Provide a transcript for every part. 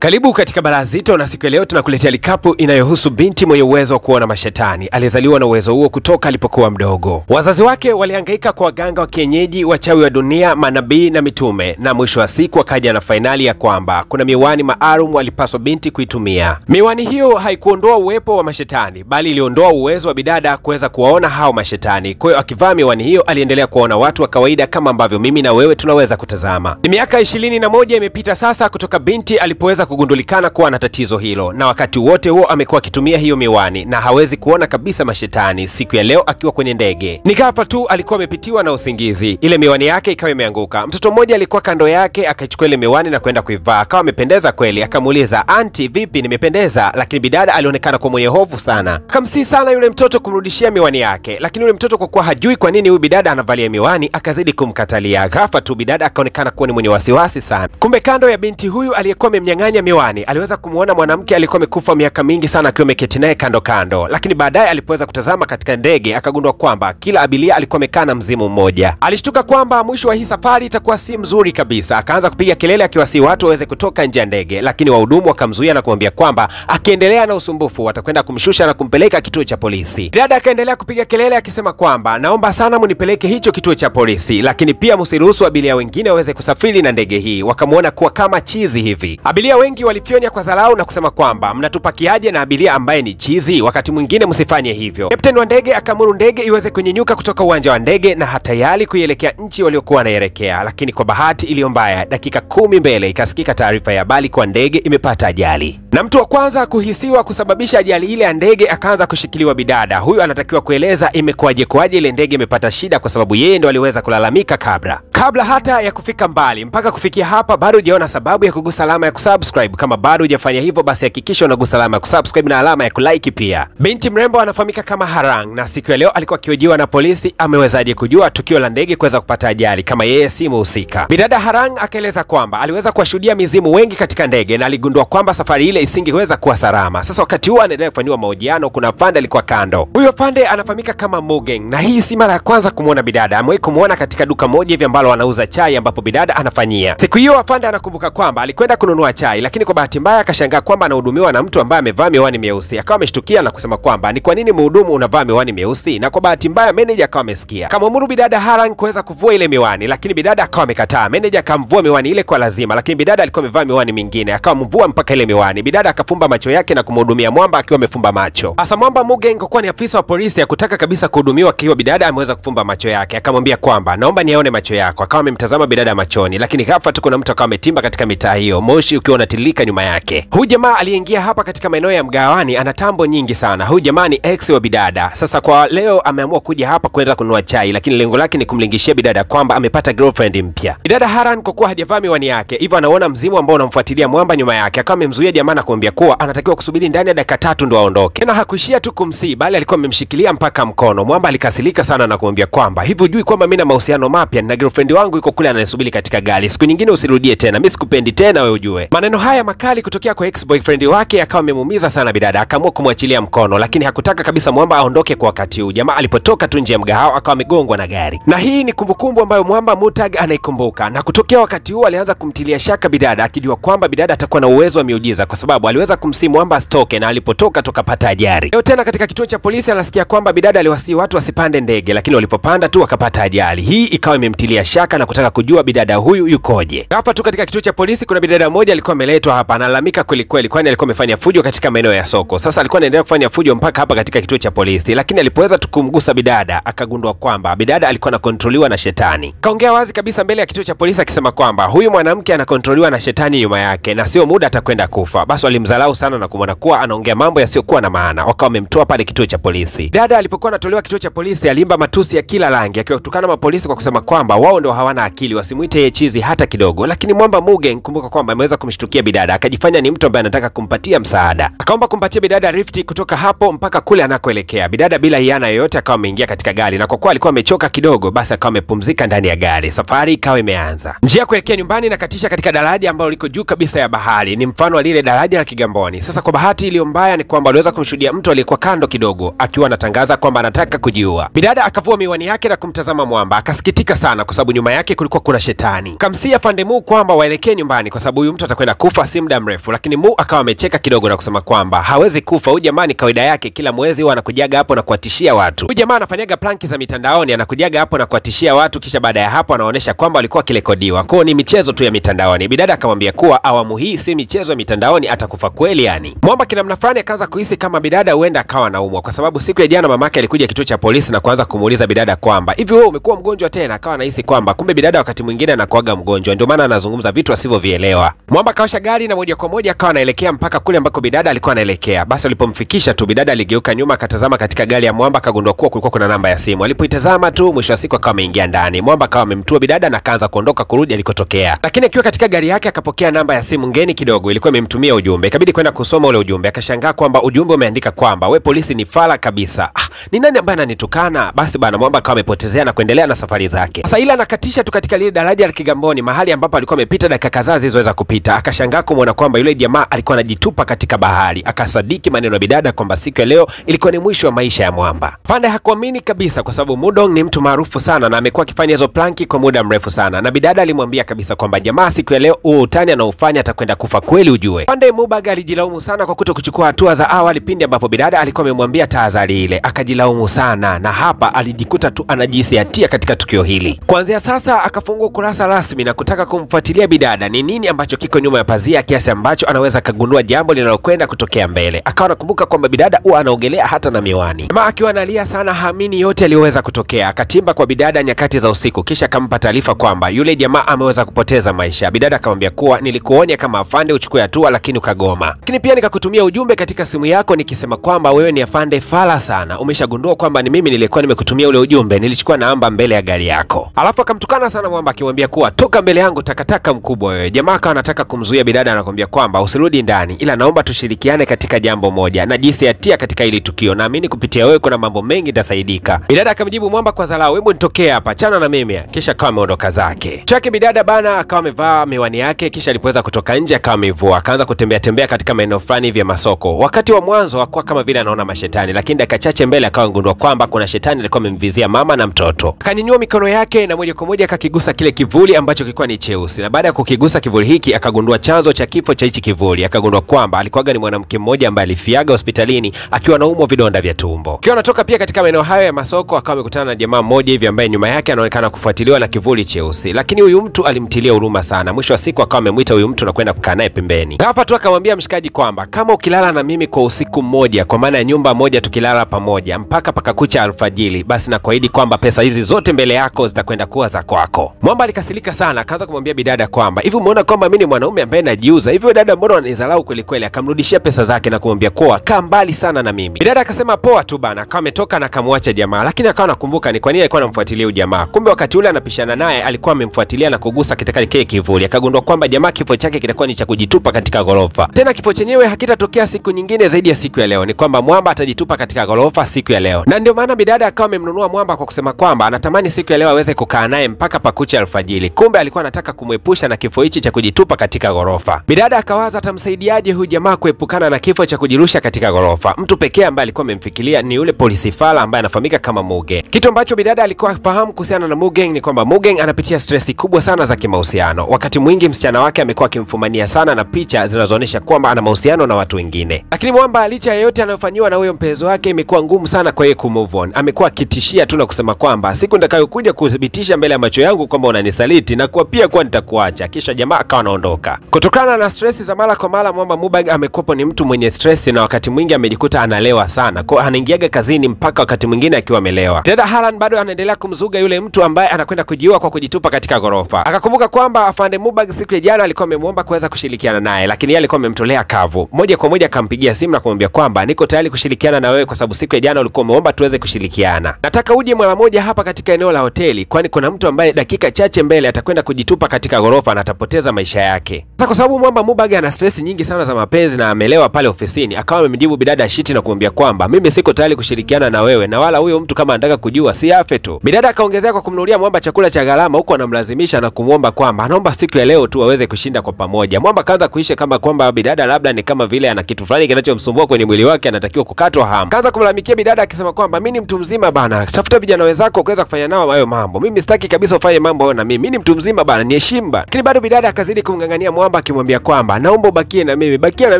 Karibu katika Balaa Zito, na siku ya leo tunakuletea likapu inayohusu binti mwenye uwezo wa kuona mashetani. Alizaliwa na uwezo huo kutoka alipokuwa mdogo. Wazazi wake walihangaika kwa waganga wa kienyeji, wachawi wa dunia, manabii na mitume, na mwisho wa siku akaja na fainali ya kwamba kuna miwani maalum alipaswa binti kuitumia. Miwani hiyo haikuondoa uwepo wa mashetani, bali iliondoa uwezo wa bidada kuweza kuwaona hao mashetani. Kwa hiyo akivaa miwani hiyo aliendelea kuona watu wa kawaida kama ambavyo mimi na wewe tunaweza kutazama. Ni miaka 21 imepita sasa kutoka binti alipoweza kugundulikana kuwa na tatizo hilo, na wakati wote huo amekuwa akitumia hiyo miwani na hawezi kuona kabisa mashetani. Siku ya leo akiwa kwenye ndege, ni ghafla tu alikuwa amepitiwa na usingizi, ile miwani yake ikawa imeanguka. Mtoto mmoja alikuwa kando yake akachukua ile miwani na kwenda kuivaa, akawa amependeza kweli. Akamuuliza, "Auntie, vipi, nimependeza?" Lakini bidada alionekana kwa mwenye hofu sana. Akamsihi sana yule mtoto kumrudishia miwani yake, lakini yule mtoto kwa kuwa hajui kwa nini huyu bidada anavalia miwani akazidi kumkatalia. Ghafla tu bidada akaonekana kuwa ni mwenye wasiwasi sana. Kumbe kando ya binti huyu aliyekuwa amemnyang'anya miwani aliweza kumuona mwanamke alikuwa amekufa miaka mingi sana akiwa ameketi naye kando kando. Lakini baadaye alipoweza kutazama katika ndege akagundua kwamba kila abiria alikuwa amekaa na mzimu mmoja. Alishtuka kwamba mwisho wa hii safari itakuwa si mzuri kabisa. Akaanza kupiga kelele akiwasihi watu waweze kutoka nje ya ndege, lakini wahudumu wakamzuia na kumwambia kwamba akiendelea na usumbufu watakwenda kumshusha na kumpeleka kituo cha polisi. Dada akaendelea kupiga kelele akisema kwamba, "Naomba sana munipeleke hicho kituo cha polisi, lakini pia msiruhusu abiria wengine waweze kusafiri na ndege hii." Wakamuona kuwa kama chizi hivi. Abiria wengi walifyonya kwa dharau na kusema kwamba, "Mnatupakiaje na abiria ambaye ni chizi? Wakati mwingine msifanye hivyo." Kapteni wa ndege akamuru ndege iweze kunyenyuka kutoka uwanja wa ndege na hatayari kuielekea nchi waliokuwa wanaelekea. Lakini kwa bahati iliyo mbaya, dakika 10 mbele ikasikika taarifa ya habari kwa ndege imepata ajali, na mtu wa kwanza kuhisiwa kusababisha ajali ile ya ndege akaanza kushikiliwa bidada. Huyu anatakiwa kueleza imekuwaje kwaje ile ndege imepata shida, kwa sababu yeye ndo aliweza kulalamika kabla hata ya kufika mbali. Mpaka kufikia hapa bado hujaona sababu ya kugusa alama ya kusubscribe. Kama bado hujafanya hivyo, basi hakikisha unagusa alama ya kusubscribe na alama ya kulike pia. Binti mrembo anafahamika kama Harang, na siku ya leo alikuwa akihojiwa na polisi. Amewezaje kujua tukio la ndege kuweza kupata ajali kama yeye si mhusika? Bidada Harang akaeleza kwamba aliweza kuwashuhudia mizimu wengi katika ndege na aligundua kwamba safari ile isingeweza kuwa salama. Sasa wakati huo anaendelea kufanywa mahojiano, kuna pande alikuwa kando. Huyo pande anafahamika kama Mugeng, na hii si mara ya kwanza kumuona bidada. Amewahi kumuona katika duka moja hivi ambalo wanauza chai ambapo bidada anafanyia. Siku hiyo afande anakumbuka kwamba alikwenda kununua chai, lakini kwa bahati mbaya akashangaa kwamba anahudumiwa na mtu ambaye amevaa miwani mieusi. Akawa ameshtukia na kusema kwamba, "Ni kwa nini mhudumu unavaa miwani mieusi?" Na kwa bahati mbaya manager akawa amesikia. Kamwamuru bidada Harang kuweza kuvua ile miwani, lakini bidada akawa amekataa. Manager akamvua miwani ile kwa lazima, lakini bidada alikuwa amevaa miwani mingine. Akawa mvua mpaka ile miwani. Bidada akafumba macho yake na kumhudumia mwamba akiwa amefumba macho. Asa mwamba Mugeng kwa kuwa ni afisa wa polisi akutaka kabisa kuhudumiwa akiwa bidada ameweza kufumba macho yake. Akamwambia kwamba, "Naomba nione macho yako." Akawa amemtazama bidada machoni, lakini ghafla tu kuna mtu akawa ametimba katika mitaa hiyo, moshi ukiwa unatilika nyuma yake. Huyu jamaa aliyeingia hapa katika maeneo ya mgawani ana tambo nyingi sana. Huyu jamaa ni ex wa bidada. Sasa kwa leo ameamua kuja hapa kwenda kununua chai, lakini lengo lake ni kumlingishia bidada kwamba amepata girlfriend mpya. Bidada Haran kwa kuwa hajavaa miwani yake, hivyo anaona mzimu ambao unamfuatilia mwamba nyuma yake. Akawa amemzuia jamaa na kumwambia kuwa anatakiwa kusubiri ndani ya dakika 3 ndo aondoke. Na hakuishia tu kumsii, bali alikuwa amemshikilia mpaka mkono. Mwamba alikasirika sana na kumwambia kwamba, "Hivi hujui kwamba mimi na mahusiano mapya na girlfriend wangu yuko kule ananisubiri katika gari. Siku nyingine usirudie tena. Mimi sikupendi tena wewe ujue." Maneno haya makali kutokea kwa ex-boyfriend wake akawa amemuumiza sana bidada. Akaamua kumwachilia mkono, lakini hakutaka kabisa mwamba aondoke kwa wakati huu. Jamaa alipotoka tu nje ya mgahawa akawa amegongwa na gari. Na hii ni kumbukumbu ambayo mwamba Mutag anaikumbuka. Na kutokea wakati huu alianza kumtilia shaka bidada, akijua kwamba bidada atakuwa na uwezo wa miujiza kwa sababu aliweza kumsii mwamba asitoke, na alipotoka tukapata ajali. Leo tena katika kituo cha polisi anasikia kwamba bidada aliwasii watu wasipande ndege, lakini walipopanda tu wakapata ajali. Hii ikawa imemtilia shaka na kutaka kujua bidada huyu yukoje. Hapa tu katika kituo cha polisi kuna bidada mmoja alikuwa ameletwa hapa, analalamika kweli kweli kwani alikuwa amefanya fujo katika maeneo ya soko. Sasa alikuwa anaendelea kufanya fujo mpaka hapa katika kituo cha polisi, lakini alipoweza tu kumgusa bidada akagundua kwamba bidada alikuwa anakontroliwa na shetani. Kaongea wazi kabisa mbele ya kituo cha polisi akisema kwamba huyu mwanamke anakontroliwa na shetani nyuma yake na sio muda atakwenda kufa. Basi walimdharau sana na kumwona kuwa anaongea mambo yasiyokuwa na maana. Wakawa wamemtoa pale kituo cha polisi. Dada alipokuwa anatolewa kituo cha polisi alimba matusi ya kila rangi akiwatukana mapolisi kwa kusema kwamba wao ndio hawana akili, wasimuite yeye chizi hata kidogo. Lakini mwamba Mugeng kumbuka kwamba ameweza kumshtukia bidada, akajifanya ni mtu ambaye anataka kumpatia msaada. Akaomba kumpatia bidada rifti kutoka hapo mpaka kule anakoelekea. Bidada bila hiana yoyote akawa ameingia katika gari, na kwa kuwa alikuwa amechoka kidogo, basi akawa amepumzika ndani ya gari. Safari ikawa imeanza. Njia kuelekea nyumbani na katisha katika daraja ambalo liko juu kabisa ya bahari. Ni mfano wa lile daraja la Kigamboni. Sasa kwa bahati iliyo mbaya ni kwamba aliweza kumshuhudia mtu aliyekuwa kando kidogo akiwa anatangaza kwamba anataka kujiua. Bidada akavua miwani yake na kumtazama mwamba, akasikitika sana kwa sababu sababu nyuma yake kulikuwa kuna shetani. Kamsia afande Mu kwamba waelekee nyumbani kwa sababu huyu mtu atakwenda kufa si muda mrefu, lakini Mu akawa amecheka kidogo na kusema kwamba hawezi kufa. Huyu jamaa ni kawaida yake, kila mwezi huwa anakujaga hapo na kuatishia watu. Huyu jamaa anafanyaga planki za mitandaoni, anakujaga hapo na kuatishia watu, kisha baada ya hapo anaonesha kwamba walikuwa kirekodiwa. Kwa ni michezo tu ya mitandaoni. Bidada akamwambia kuwa awamu hii si michezo ya mitandaoni, atakufa kweli yani. Mwamba kinamna fulani akaanza kuhisi kama bidada huenda akawa anaumwa, kwa sababu siku ya jana mamake alikuja kituo cha polisi na kuanza kumuuliza bidada kwamba hivi wewe umekuwa mgonjwa tena. Akawa anahisi kwamba kumbe bidada wakati mwingine anakuaga mgonjwa, ndio maana anazungumza vitu asivyovielewa. Mwamba kaosha gari na moja kwa moja akawa anaelekea mpaka kule ambako bidada alikuwa anaelekea. Basi alipomfikisha tu bidada aligeuka nyuma, akatazama katika gari ya Mwamba, akagundua kuwa kulikuwa kuna namba ya simu. Alipoitazama tu mwisho wa siku akawa ameingia ndani. Mwamba akawa amemtua bidada na kaanza kuondoka kurudi alikotokea. Lakini akiwa katika gari yake akapokea namba ya simu ngeni kidogo, ilikuwa imemtumia ujumbe. Ikabidi kwenda kusoma ule ujumbe. Akashangaa kwamba ujumbe umeandika kwamba we polisi ni fala kabisa. Ni nani ambaye ananitukana? Basi bana Mwamba akawa amepotezea na kuendelea na safari zake. Sasa ila anakatisha tu katika lile daraja la Kigamboni, mahali ambapo alikuwa amepita dakika kadhaa zilizoweza kupita. Akashangaa kumwona kwamba yule jamaa alikuwa anajitupa katika bahari. Akasadiki maneno ya bidada kwamba siku ya leo ilikuwa ni mwisho wa maisha ya Mwamba. Pande hakuamini kabisa kwa sababu Mudong ni mtu maarufu sana na amekuwa akifanya hizo planki kwa muda mrefu sana. Na bidada alimwambia kabisa kwamba jamaa siku ya leo utani anaofanya atakwenda kufa kweli ujue. Pande Mubag alijilaumu sana kwa kutokuchukua hatua za awali pindi ambapo bidada alikuwa amemwambia tahadhari ile. Akajilaumu sana na hapa alijikuta tu anajihisi hatia katika tukio hili. Kuanzia sasa akafungua kurasa rasmi na kutaka kumfuatilia bidada ni nini ambacho kiko nyuma ya pazia, kiasi ambacho anaweza kagundua jambo linalokwenda kutokea mbele. Akawa anakumbuka kwamba bidada huwa anaogelea hata na miwani. Jamaa akiwa analia sana, haamini yote aliyoweza kutokea. Akatimba kwa bidada nyakati za usiku, kisha akampa taarifa kwamba yule jamaa ameweza kupoteza maisha. Bidada akamwambia kuwa nilikuonya kama afande uchukue hatua lakini ukagoma. Lakini pia nikakutumia ujumbe katika simu yako nikisema kwamba wewe ni afande fala sana. Umeshagundua kwamba ni mimi nilikuwa nimekutumia ule ujumbe, nilichukua namba mbele ya gari yako. Alafu akamtukana sana Mwamba akimwambia kuwa toka mbele yangu takataka mkubwa wewe. Jamaa akawa anataka kumzuia bidada, anakuambia kwamba usirudi ndani, ila naomba tushirikiane katika jambo moja. Na jinsi hatia katika hili tukio, naamini kupitia wewe kuna mambo mengi itasaidika. Bidada akamjibu Mwamba kwa dharau, hebu nitokee hapa, chana na mimi. Kisha akawa ameondoka zake. Chake bidada bana akawa amevaa miwani yake, kisha alipoweza kutoka nje akawa amevua. Akaanza kutembea tembea katika maeneo fulani hivi ya masoko. Wakati wa mwanzo hakuwa kama vile anaona mashetani, lakini dakika chache mbele akawa ngundua kwamba kuna shetani alikuwa amemvizia mama na mtoto. Akanyanyua mikono yake na moja kwa moja akakigusa kile kivuli ambacho kilikuwa ni cheusi. Na baada ya kukigusa kivuli hiki akagundua chanzo cha kifo cha hichi kivuli. Akagundua kwamba alikuwaga ni mwanamke mmoja ambaye alifiaga hospitalini akiwa anaumwa vidonda vya tumbo. Akiwa anatoka pia katika maeneo hayo ya masoko akawa amekutana na jamaa mmoja hivi ambaye nyuma yake anaonekana kufuatiliwa na kivuli cheusi. Lakini huyu mtu alimtilia huruma sana. Mwisho wa siku akawa amemwita huyu mtu na kwenda kukaa naye pembeni. Hapa tu akamwambia mshikaji kwamba kama ukilala na mimi kwa usiku mmoja, kwa maana ya nyumba moja tukilala pamoja mpaka pakakucha alfajiri, basi na kuahidi kwamba pesa hizi zote mbele yako zitakwenda kuwa za kwako. Mwamba alikasirika sana, akaanza kumwambia bidada kwamba hivi umeona kwamba mimi ni mwanaume ambaye najiuza hivi, dada mbona unanidharau kweli kweli? Akamrudishia pesa zake na kumwambia kuwa kaa mbali sana na mimi. Bidada akasema poa tu bana, akawa ametoka na akamwacha jamaa. Lakini akawa anakumbuka ni kwa nini alikuwa anamfuatilia huyu jamaa. Kumbe wakati ule anapishana naye alikuwa amemfuatilia na kugusa katika kile kivuli. Akagundua kwamba jamaa kifo chake kitakuwa ni cha kujitupa katika gorofa. Tena kifo chenyewe hakitatokea siku nyingine zaidi ya siku ya leo. Ni kwamba Mwamba atajitupa katika gorofa siku ya leo. Na ndio maana bidada akawa amemnunua Mwamba kwa kusema kwamba anatamani siku ya leo aweze kukaa naye mpaka pakucha alfajiri. Kumbe alikuwa anataka kumwepusha na kifo hichi cha kujitupa katika gorofa. Bidada akawaza atamsaidiaje huyu jamaa kuepukana na kifo cha kujirusha katika gorofa. Mtu pekee ambaye alikuwa amemfikiria ni yule polisi fala ambaye anafahamika kama Mugeng. Kitu ambacho bidada alikuwa afahamu kuhusiana na Mugeng ni kwamba Mugeng anapitia stress kubwa sana za kimahusiano. Wakati mwingi msichana wake amekuwa akimfumania sana na picha zinazoonyesha kwamba ana mahusiano na watu wengine. Lakini Mwamba licha ya yote anayofanywa na huyo mpenzi wake, imekuwa ngumu sana kwa yeye kumove on. Amekuwa akitishia tu na kusema kwamba siku nitakayokuja kudhibitisha mbele ya macho yangu kwamba unanisaliti na kwa pia kwa nitakuacha. Kisha jamaa akawa anaondoka. Kutokana na stress za mara kwa mara, Mwamba Mubag amekuwa ni mtu mwenye stress na wakati mwingi amejikuta analewa sana. Kwa anaingiaga kazini mpaka wakati mwingine akiwa amelewa. Dada Haran bado anaendelea kumzuga yule mtu ambaye anakwenda kujiua kwa kujitupa katika gorofa. Akakumbuka kwamba afande Mubag siku ya jana alikuwa amemuomba kuweza kushirikiana naye, lakini yeye alikuwa amemtolea kavu. Moja kwa moja akampigia simu na kumwambia kwamba niko tayari kushirikiana na wewe kwa sababu siku ya jana ulikuwa umeomba tuweze kushirikiana. Nataka uje mara moja hapa katika eneo la hoteli, kwani kuna mtu ambaye dakika chache mbele atakwenda kujitupa katika gorofa na atapoteza maisha yake. Sasa kwa sababu Mwamba Mubag ana stress nyingi sana za mapenzi na amelewa pale ofisini, akawa amemjibu bidada shiti na kumwambia kwamba mimi siko tayari kushirikiana na wewe na wala huyo mtu kama anataka kujua si afe tu. Bidada akaongezea kwa kumnunulia Mwamba chakula cha gharama, huko anamlazimisha na kumuomba kwamba anaomba siku ya leo tu waweze kushinda kwa pamoja. Mwamba kaanza kuishi kama kwamba bidada labda ni kama vile ana kitu fulani kinachomsumbua kwenye mwili wake, anatakiwa kukatwa hamu. Kaanza kumlalamikia bidada bidada akisema kwamba mimi ni mtu mzima bana, tafuta vijana wenzako ukaweza kufanya nao hayo mambo, mimi sitaki kabisa ufanye mambo hayo na mimi ni mtu mzima bana, niheshimu bana. Lakini bado bidada akazidi kumngangania mwamba akimwambia kwamba naomba ubakie na mimi, bakia na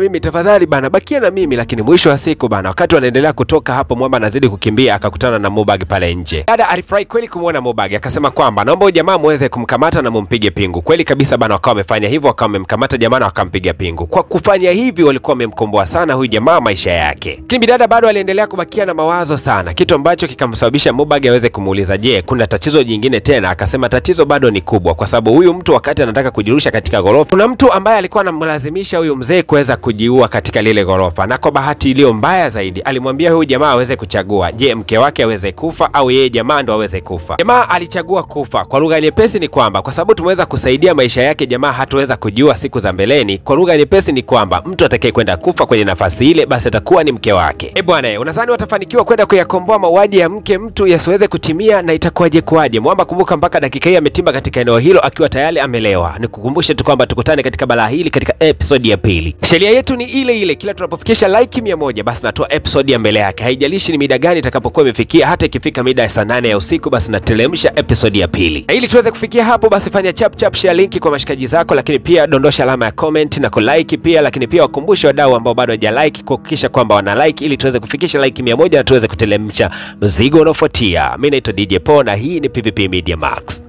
mimi tafadhali bana, bakia na mimi. Lakini mwisho wa siku bana, wakati wanaendelea kutoka hapo, mwamba anazidi kukimbia akakutana na Mubag pale nje. Dada alifurahi kweli kumuona Mubag, akasema kwamba naomba huyu jamaa muweze kumkamata na mumpige pingu. Kweli kabisa bana, wakawa wamefanya hivyo, wakawa wamemkamata jamaa na wakampiga pingu. Kwa kufanya hivi walikuwa wamemkomboa sana huyu jamaa maisha yake. Lakini bidada bado aliendelea kubakia na mawazo sana, kitu ambacho kikamsababisha Mubag aweze kumuuliza, je, kuna tatizo jingine tena? Akasema tatizo bado ni kubwa, kwa sababu huyu mtu wakati anataka kujirusha katika ghorofa, kuna mtu ambaye alikuwa anamlazimisha huyu mzee kuweza kujiua katika lile ghorofa, na kwa bahati iliyo mbaya zaidi alimwambia huyu jamaa aweze kuchagua, je, mke wake aweze kufa au yeye jamaa ndo aweze kufa. Jamaa alichagua kufa. Kwa lugha nyepesi ni kwamba kwa sababu tumeweza kusaidia maisha yake jamaa hataweza kujiua siku za mbeleni. Kwa lugha nyepesi ni kwamba mtu atakaye kwenda kufa kwenye nafasi ile basi atakuwa ni mke wake. Bwana, unadhani watafanikiwa kwenda kuyakomboa mauaji ya mke mtu yasiweze kutimia, na itakuwaje kwaje? Mwamba kumbuka mpaka dakika hii ametimba katika eneo hilo akiwa tayari amelewa. Nikukumbushe tu kwamba tukutane katika balaa hili katika episode ya pili. Sheria yetu ni ile ile, kila tunapofikisha like 100 basi natoa episode ya mbele yake. Haijalishi ni mida gani itakapokuwa imefikia, hata ikifika mida ya saa 8 ya usiku basi natelemsha episode ya pili. Na ili tuweze kufikia hapo basi fanya chap share linki kwa mashikaji zako, lakini pia dondosha alama ya comment na kulike pia, lakini pia wakumbushe wadau ambao bado hawajalike kuhakikisha kwamba wana like ili tuweze kufikisha like 100 na tuweze kutelemsha mzigo unaofuatia. Mimi naitwa DJ Paul na hii ni PVP Media Max.